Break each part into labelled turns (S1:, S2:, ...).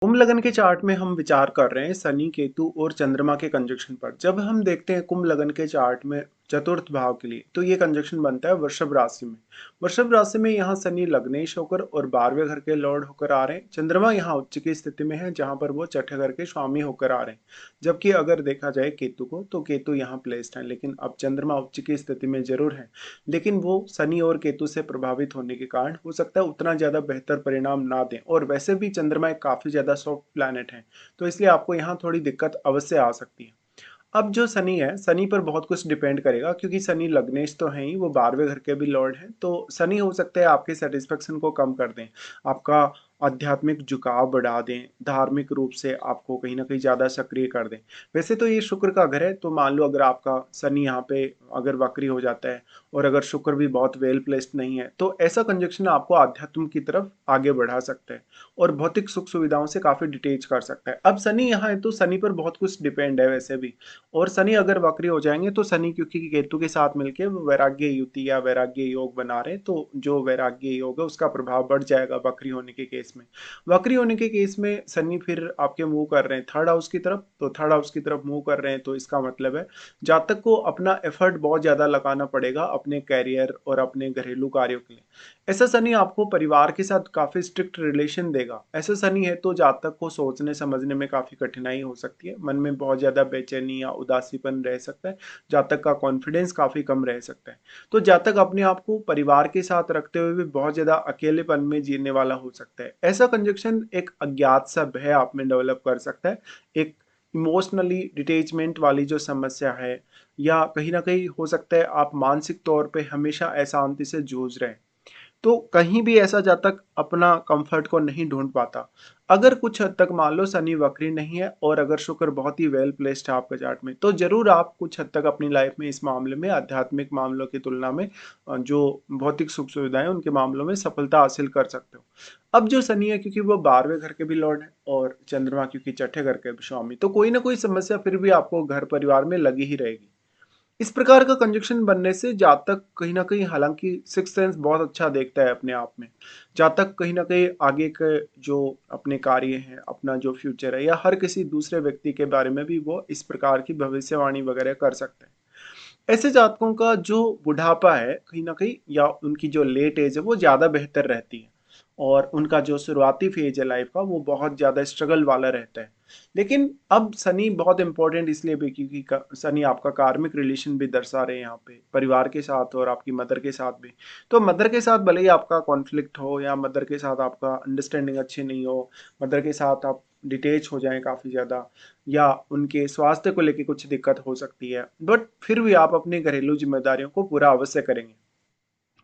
S1: कुंभ लगन के चार्ट में हम विचार कर रहे हैं शनि केतु और चंद्रमा के कंजक्शन पर। जब हम देखते हैं कुंभ लगन के चार्ट में चतुर्थ भाव के लिए तो ये कंजक्शन बनता है वृषभ राशि में। वृषभ राशि में यहाँ शनि लग्नेश होकर और 12वें घर के लॉर्ड होकर आ रहे हैं। चंद्रमा यहाँ उच्च की स्थिति में है जहां पर वो छठे घर के स्वामी होकर आ रहे हैं। जबकि अगर देखा जाए केतु को तो केतु यहाँ प्लेस्ड है, लेकिन अब चंद्रमा उच्च की स्थिति में जरूर है, लेकिन वो शनि और केतु से प्रभावित होने के कारण हो सकता है उतना ज़्यादा बेहतर परिणाम ना दें। और वैसे भी चंद्रमा एक काफ़ी ज़्यादा सॉफ्ट प्लैनेट है, तो इसलिए आपको यहाँ थोड़ी दिक्कत अवश्य आ सकती है। अब जो शनि है, शनि पर बहुत कुछ डिपेंड करेगा क्योंकि शनि लग्नेश तो है ही, वो 12वें घर के भी लॉर्ड हैं। तो शनि हो सकता है आपके सेटिस्फेक्शन को कम कर दें, आपका आध्यात्मिक झुकाव बढ़ा दें, धार्मिक रूप से आपको कहीं न कहीं ज़्यादा सक्रिय कर दें। वैसे तो ये शुक्र का घर है, तो मान लो अगर आपका शनि यहाँ पे अगर वक्री हो जाता है और अगर शुक्र भी बहुत वेल प्लेस्ड नहीं है, तो ऐसा कंजक्शन आपको आध्यात्म की तरफ आगे बढ़ा सकता है और भौतिक सुख सुविधाओं से काफ़ी डिटेच कर सकता है। अब शनि यहाँ है तो शनि पर बहुत कुछ डिपेंड है वैसे भी। और शनि अगर वक्री हो जाएंगे तो शनि क्योंकि केतु के साथ मिलके वो वैराग्य युति या वैराग्य योग बना रहे हैं, तो जो वैराग्य योग है उसका प्रभाव बढ़ जाएगा वक्री होने के केस में। वक्री होने के केस में शनि फिर आपके मूव कर रहे हैं थर्ड हाउस की तरफ, तो थर्ड हाउस की तरफ मूव कर रहे हैं तो इसका मतलब है जातक को अपना एफर्ट बहुत ज्यादा लगाना पड़ेगा अपने कैरियर और अपने घरेलू कार्यों के लिए। ऐसा शनि आपको परिवार के साथ काफी स्ट्रिक्ट रिलेशन देगा। ऐसा शनि है तो जातक को सोचने समझने में काफी कठिनाई हो सकती है, मन में बहुत ज्यादा बेचैनी या उदासीपन रह सकता है, जातक का कॉन्फिडेंस काफी कम रह सकता है। तो जातक अपने आप को परिवार के साथ रखते हुए भी बहुत ज्यादा अकेलेपन में जीने वाला हो सकता है। ऐसा कंजक्शन एक अज्ञात सा भय आप में डेवलप कर सकता है, एक इमोशनली डिटेचमेंट वाली जो समस्या है, या कहीं ना कहीं हो सकता है आप मानसिक तौर पे हमेशा अशांति से जूझ रहे हैं। तो कहीं भी ऐसा जातक अपना कंफर्ट को नहीं ढूंढ पाता। अगर कुछ हद तक मान लो शनि वक्री नहीं है और अगर शुक्र बहुत ही वेल प्लेस्ड है आपका चार्ट में, तो जरूर आप कुछ हद तक अपनी लाइफ में इस मामले में आध्यात्मिक मामलों की तुलना में जो भौतिक सुख सुविधाएं उनके मामलों में सफलता हासिल कर सकते हो। अब जो शनि है क्योंकि वो 12वें घर के भी लॉर्ड है और चंद्रमा क्योंकि छठे घर के भी स्वामी, तो कोई ना कोई समस्या फिर भी आपको घर परिवार में लगी ही रहेगी। इस प्रकार का कंजक्शन बनने से जातक कहीं न कहीं, हालाँकि सिक्स्थ सेंस बहुत अच्छा देखता है अपने आप में। जातक कहीं न कहीं आगे के जो अपने कार्य हैं, अपना जो फ्यूचर है या हर किसी दूसरे व्यक्ति के बारे में भी वो इस प्रकार की भविष्यवाणी वगैरह कर सकते हैं। ऐसे जातकों का जो बुढ़ापा है कहीं न कहीं या उनकी जो लेट एज है वो ज़्यादा बेहतर रहती है और उनका जो शुरुआती फेज है लाइफ का वो बहुत ज़्यादा स्ट्रगल वाला रहता है। लेकिन अब शनि बहुत इंपॉर्टेंट इसलिए भी क्योंकि शनि आपका कार्मिक रिलेशन भी दर्शा रहे हैं यहाँ पे परिवार के साथ और आपकी मदर के साथ भी। तो मदर के साथ भले ही आपका कॉन्फ्लिक्ट हो या मदर के साथ आपका अंडरस्टैंडिंग अच्छी नहीं हो, मदर के साथ आप डिटेच हो जाएं काफ़ी ज़्यादा, या उनके स्वास्थ्य को लेके कुछ दिक्कत हो सकती है, बट फिर भी आप अपनी घरेलू जिम्मेदारियों को पूरा अवश्य करेंगे।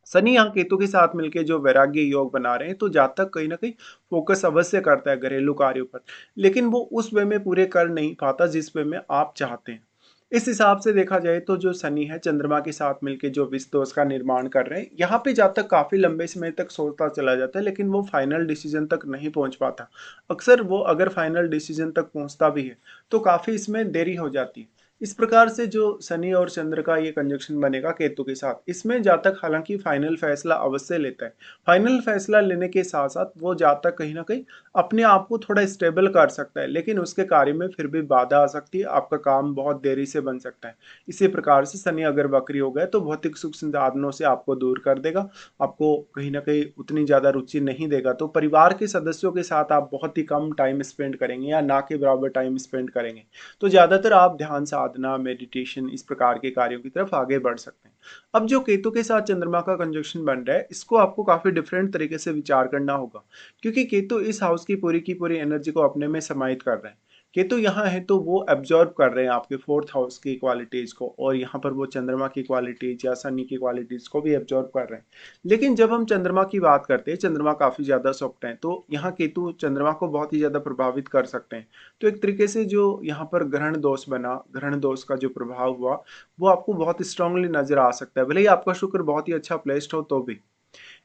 S1: शनि यहाँ केतु के साथ मिलके जो वैराग्य योग बना रहे हैं तो जातक कहीं ना कहीं फोकस अवश्य करता है घरेलू कार्यों पर, लेकिन वो उस वे में पूरे कर नहीं पाता जिस वे में आप चाहते हैं। इस हिसाब से देखा जाए तो जो शनि है चंद्रमा के साथ मिलके जो विष दोष का निर्माण कर रहे हैं, यहाँ पे जातक काफी लंबे समय तक सोचता चला जाता है लेकिन वो फाइनल डिसीजन तक नहीं पहुंच पाता। अक्सर वो अगर फाइनल डिसीजन तक पहुंचता भी है तो काफी इसमें देरी हो जाती है। इस प्रकार से जो शनि और चंद्र का ये कंजक्शन बनेगा केतु के साथ, इसमें जातक हालांकि फाइनल फैसला अवश्य लेता है। फाइनल फैसला लेने के साथ साथ वो जातक कहीं ना कहीं अपने आप को थोड़ा स्टेबल कर सकता है, लेकिन उसके कार्य में फिर भी बाधा आ सकती है, आपका काम बहुत देरी से बन सकता है। इसी प्रकार से शनि अगर वक्री हो गए तो भौतिक सुख संसाधनों से आपको दूर कर देगा, आपको कहीं ना कहीं उतनी ज्यादा रुचि नहीं देगा, तो परिवार के सदस्यों के साथ आप बहुत ही कम टाइम स्पेंड करेंगे या ना के बराबर टाइम स्पेंड करेंगे। तो ज़्यादातर आप ध्यान साधना, मेडिटेशन इस प्रकार के कार्यों की तरफ आगे बढ़ सकते हैं। अब जो केतु के साथ चंद्रमा का कंजक्शन बन रहा है इसको आपको काफ़ी डिफरेंट तरीके से विचार करना होगा, क्योंकि केतु इस हाउस की पूरी एनर्जी को अपने में समाहित कर रहे हैं। केतु यहाँ है तो वो एब्जॉर्ब कर रहे हैं आपके फोर्थ हाउस की क्वालिटीज को, और यहाँ पर वो चंद्रमा की क्वालिटीज या शनि की क्वालिटीज को भी एब्जॉर्ब कर रहे हैं। लेकिन जब हम चंद्रमा की बात करते हैं, चंद्रमा काफ़ी ज़्यादा सॉफ्ट है, तो यहाँ केतु चंद्रमा को बहुत ही ज़्यादा प्रभावित कर सकते हैं। तो एक तरीके से जो यहाँ पर ग्रहण दोष बना, ग्रहण दोष का जो प्रभाव हुआ वो आपको बहुत स्ट्रांगली नजर आ सकता है, भले ही आपका शुक्र बहुत ही अच्छा प्लेस्ड हो तो भी।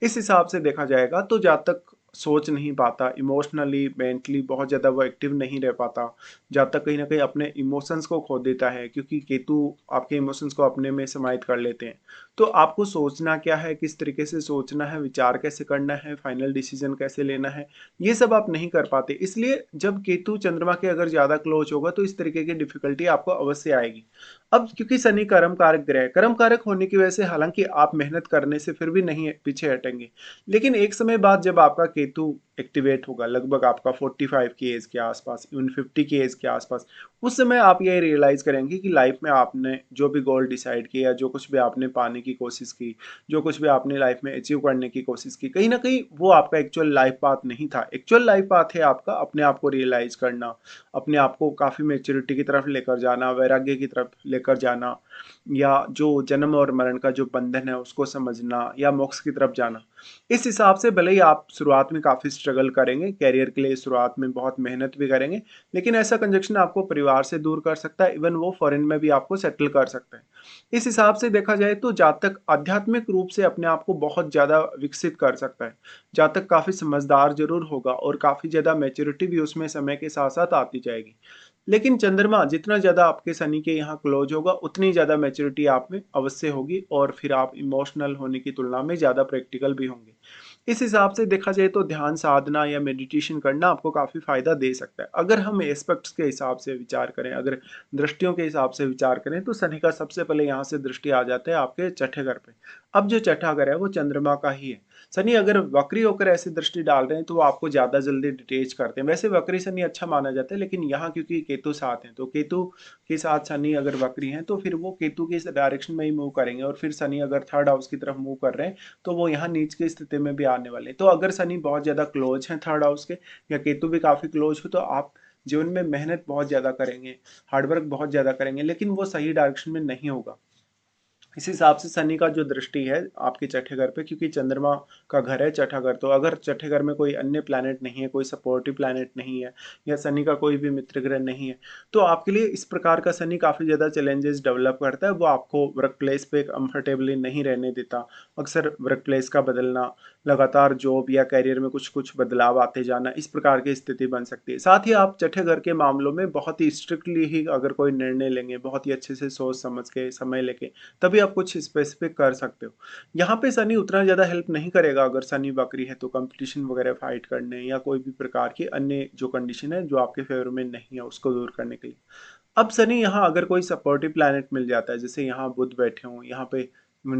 S1: इस हिसाब से देखा जाएगा तो जातक सोच नहीं पाता, इमोशनली मेंटली बहुत ज़्यादा वो एक्टिव नहीं रह पाता। जातक कहीं ना कहीं अपने इमोशंस को खो देता है क्योंकि केतु आपके इमोशंस को अपने में समाहित कर लेते हैं। तो आपको सोचना क्या है, किस तरीके से सोचना है, विचार कैसे करना है, फाइनल डिसीजन कैसे लेना है, ये सब आप नहीं कर पाते। इसलिए जब केतु चंद्रमा के अगर ज़्यादा क्लोज होगा तो इस तरीके की डिफिकल्टी आपको अवश्य आएगी। अब क्योंकि शनि कर्म कारक ग्रह, कर्म कारक होने की वजह से हालांकि आप मेहनत करने से फिर भी नहीं पीछे हटेंगे, लेकिन एक समय बाद जब आपका केतु एक्टिवेट होगा, लगभग आपका 45 की एज के आसपास, इवन 50 की एज के आसपास, उस समय आप ये रियलाइज करेंगे कि लाइफ में आपने जो भी गोल डिसाइड किया, जो कुछ भी आपने पाने की कोशिश की, जो कुछ भी आपने लाइफ में अचीव करने की कोशिश की, कहीं ना कहीं वो आपका एक्चुअल लाइफ पाथ नहीं था। एक्चुअल लाइफ पाथ है आपका अपने आप को रियलाइज करना, अपने आप को काफ़ी मेच्योरिटी की तरफ लेकर जाना, वैराग्य की तरफ लेकर जाना, या जो जन्म और मरण का जो बंधन है उसको समझना, या मोक्ष की तरफ जाना। इस हिसाब से भले ही आप शुरुआत में काफ़ी स्ट्रगल करेंगे, कैरियर के लिए शुरुआत में बहुत मेहनत भी करेंगे, लेकिन ऐसा कंजक्शन आपको परिवार से दूर कर सकता है, इवन वो फॉरेन में भी आपको सेटल कर सकता है। इस हिसाब से देखा जाए तो जातक आध्यात्मिक रूप से अपने आप को बहुत ज़्यादा विकसित कर सकता है। जातक काफ़ी समझदार जरूर होगा और काफ़ी ज़्यादा मैच्योरिटी भी उसमें समय के साथ साथ आती जाएगी। लेकिन चंद्रमा जितना ज़्यादा आपके शनि के यहाँ क्लोज होगा उतनी ज़्यादा मैच्योरिटी आप में अवश्य होगी, और फिर आप इमोशनल होने की तुलना में ज़्यादा प्रैक्टिकल भी होंगे। इस हिसाब से देखा जाए तो ध्यान साधना या मेडिटेशन करना आपको काफ़ी फायदा दे सकता है। अगर हम एस्पेक्ट्स के हिसाब से विचार करें, अगर दृष्टियों के हिसाब से विचार करें, तो शनि का सबसे पहले यहाँ से दृष्टि आ जाता है आपके छठे घर पे। अब जो छठा घर है वो चंद्रमा का ही है। शनि अगर वक्री होकर ऐसी दृष्टि डाल रहे हैं तो वो आपको ज़्यादा जल्दी डिटेच करते हैं। वैसे वक्री शनि अच्छा माना जाता है, लेकिन यहाँ क्योंकि केतु साथ हैं, तो केतु के साथ शनि अगर वक्री हैं तो फिर वो केतु के इस डायरेक्शन में ही मूव करेंगे, और फिर शनि अगर थर्ड हाउस की तरफ मूव कर रहे हैं तो वो यहाँ नीच की स्थिति में भी आने वाले हैं। तो अगर शनि बहुत ज़्यादा क्लोज हैं थर्ड हाउस के, या केतु भी काफ़ी क्लोज हो, तो आप जीवन में मेहनत बहुत ज़्यादा करेंगे, हार्डवर्क बहुत ज़्यादा करेंगे, लेकिन वो सही डायरेक्शन में नहीं होगा। इस हिसाब से शनि का जो दृष्टि है आपके छठे घर पे, क्योंकि चंद्रमा का घर है छठा घर, तो अगर छठे घर में कोई अन्य प्लैनेट नहीं है, कोई सपोर्टिव प्लैनेट नहीं है, या शनि का कोई भी मित्र ग्रह नहीं है, तो आपके लिए इस प्रकार का शनि काफ़ी ज़्यादा चैलेंजेस डेवलप करता है। वो आपको वर्क प्लेस पे कंफर्टेबली नहीं रहने देता। अक्सर वर्क प्लेस का बदलना, लगातार जॉब या करियर में कुछ कुछ बदलाव आते जाना, इस प्रकार की स्थिति बन सकती है। साथ ही आप छठे घर के मामलों में बहुत ही स्ट्रिक्टली ही अगर कोई निर्णय लेंगे, बहुत ही अच्छे से सोच समझ के समय लेके, तभी आप कुछ स्पेसिफिक कर सकते हो। यहाँ पे शनि उतना ज़्यादा हेल्प नहीं करेगा। अगर शनि वक्री है तो कंपटीशन वगैरह फाइट करने या कोई भी प्रकार की अन्य जो कंडीशन है जो आपके फेवर में नहीं है उसको दूर करने के लिए। अब शनि यहाँ अगर कोई सपोर्टिव प्लैनेट मिल जाता है, जैसे यहाँ बुध बैठे हों, यहाँ पे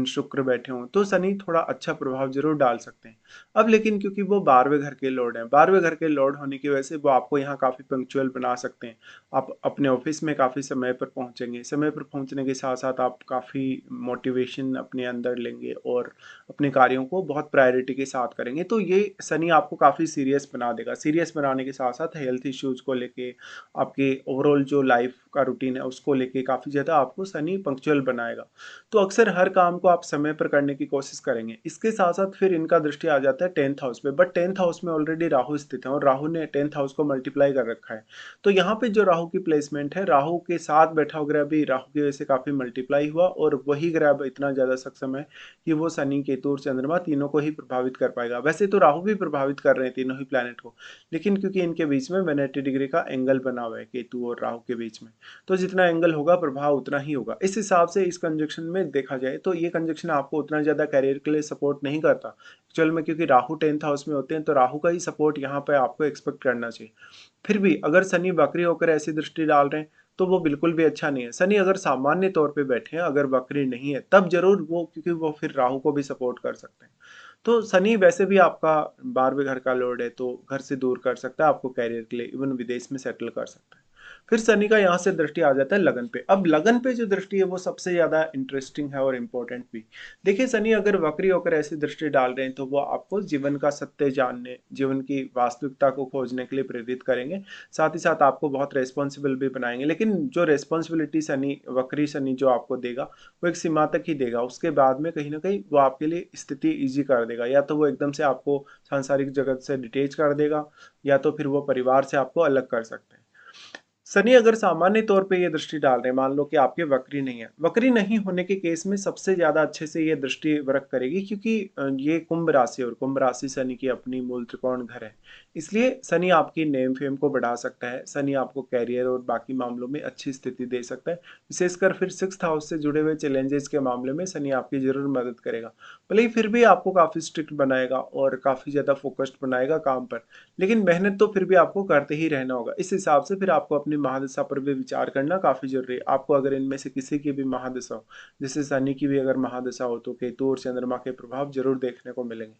S1: शुक्र बैठे हों, तो शनि थोड़ा अच्छा प्रभाव जरूर डाल सकते हैं। अब लेकिन क्योंकि वो 12वें घर के लॉर्ड हैं, 12वें घर के लॉर्ड होने की वजह से वो आपको यहाँ काफ़ी पंक्चुअल बना सकते हैं। आप अपने ऑफिस में काफ़ी समय पर पहुँचेंगे, समय पर पहुँचने के साथ साथ आप काफ़ी मोटिवेशन अपने अंदर लेंगे और अपने कार्यों को बहुत प्रायोरिटी के साथ करेंगे। तो ये शनि आपको काफ़ी सीरियस बना देगा। सीरियस बनाने के साथ साथ हेल्थ इश्यूज़ को लेके, आपके ओवरऑल जो लाइफ का रूटीन है उसको लेके काफ़ी ज़्यादा आपको शनि पंक्चुअल बनाएगा। तो अक्सर हर काम को आप समय पर करने की कोशिश करेंगे। इसके साथ साथ फिर इनका दृष्टि आ जाता है 10th हाउस पे, बट 10th हाउस में ऑलरेडी राहु स्थित है और राहु ने 10th हाउस को मल्टीप्लाई कर रखा है। तो यहाँ पे जो राहु की प्लेसमेंट है, राहु के साथ बैठा हुआ ग्रह भी राहु की वजह से काफ़ी मल्टीप्लाई हुआ, और वही ग्रह अब इतना ज़्यादा सक्षम है कि वो शनि, केतु और चंद्रमा तीनों को ही प्रभावित कर पाएगा। वैसे तो राहु भी प्रभावित कर रहे हैं तीनों ही प्लैनेट को, लेकिन क्योंकि इनके बीच में 180 डिग्री का एंगल बना हुआ है केतु और राहु के बीच में, तो जितना एंगल होगा प्रभाव उतना ही होगा। इस हिसाब से इस कंजक्शन में देखा जाए तो ये कंजक्शन आपको उतना ज़्यादा करियर के लिए सपोर्ट नहीं करता एक्चुअल में, क्योंकि राहु 10th हाउस में होते हैं, तो राहु का ही सपोर्ट यहाँ पे आपको एक्सपेक्ट करना चाहिए। फिर भी अगर शनि वक्री होकर ऐसी दृष्टि डाल रहे हैं तो वो बिल्कुल भी अच्छा नहीं है। शनि अगर सामान्य तौर पे बैठे हैं, अगर वक्री नहीं है, तब जरूर वो, क्योंकि वो फिर राहु को भी सपोर्ट कर सकते हैं। तो शनि वैसे भी आपका 12वें घर का लॉर्ड है, तो घर से दूर कर सकता है आपको कैरियर के लिए, इवन विदेश में सेटल कर सकता है। फिर शनि का यहाँ से दृष्टि आ जाता है लगन पे। अब लगन पे जो दृष्टि है वो सबसे ज्यादा इंटरेस्टिंग है और इम्पोर्टेंट भी। देखिए शनि अगर वक्री होकर ऐसी दृष्टि डाल रहे हैं तो वो आपको जीवन का सत्य जानने, जीवन की वास्तविकता को खोजने के लिए प्रेरित करेंगे। साथ ही साथ आपको बहुत रेस्पॉन्सिबल भी बनाएंगे, लेकिन जो रेस्पॉन्सिबिलिटी शनि, वक्री शनि जो आपको देगा वो एक सीमा तक ही देगा। उसके बाद में कहीं ना कहीं वो आपके लिए स्थिति ईजी कर देगा, या तो वो एकदम से आपको सांसारिक जगत से डिटेच कर देगा, या तो फिर वो परिवार से आपको अलग कर सकते हैं। शनि अगर सामान्य तौर पे ये दृष्टि डाल रहे हैं, मान लो कि आपके वक्री नहीं है, वक्री नहीं होने के केस में सबसे ज़्यादा अच्छे से ये दृष्टि वर्क करेगी, क्योंकि ये कुंभ राशि और कुंभ राशि शनि की अपनी मूल त्रिकोण घर है। इसलिए शनि आपकी नेम फेम को बढ़ा सकता है, शनि आपको कैरियर और बाकी मामलों में अच्छी स्थिति दे सकता है। विशेषकर फिर 6th हाउस से जुड़े हुए चैलेंजेस के मामले में शनि आपकी ज़रूर मदद करेगा। भले ही फिर भी आपको काफ़ी स्ट्रिक्ट बनाएगा और काफ़ी ज़्यादा फोकस्ड बनाएगा काम पर, लेकिन मेहनत तो फिर भी आपको करते ही रहना होगा। इस हिसाब से फिर आपको अपनी महादशा पर भी विचार करना काफ़ी ज़रूरी है। आपको अगर इनमें से किसी की भी महादशा हो, जैसे शनि की भी अगर महादशा हो, तो केतु और चंद्रमा के प्रभाव ज़रूर देखने को मिलेंगे।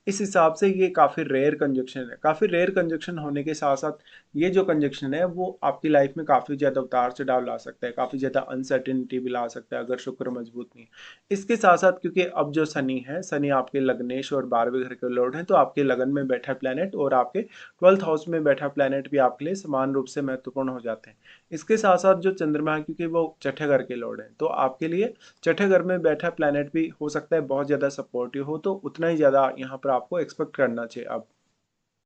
S1: इस हिसाब से ये काफ़ी रेयर कंजक्शन है। काफ़ी रेयर कंजक्शन होने के साथ-साथ ये जो कंजक्शन है वो आपकी लाइफ में काफ़ी ज़्यादा उतार-चढ़ाव ला सकता है, काफ़ी ज़्यादा अनसर्टेनिटी भी ला सकता है अगर शुक्र मजबूत नहीं है। इसके साथ-साथ क्योंकि अब जो शनि है, शनि आपके लग्नेश और 12वें घर के लॉर्ड हैं, तो आपके लगन में बैठा प्लैनेट और आपके 12th हाउस में बैठा प्लैनेट भी आपके लिए समान रूप से महत्वपूर्ण हो जाते हैं। इसके साथ-साथ जो चंद्रमा है, क्योंकि वो छठे घर के लॉर्ड हैं, तो आपके लिए छठे घर में बैठा प्लैनेट भी हो सकता है बहुत ज़्यादा सपोर्टिव हो, तो उतना ही ज़्यादा यहाँ पर आपको एक्सपेक्ट करना चाहिए अब।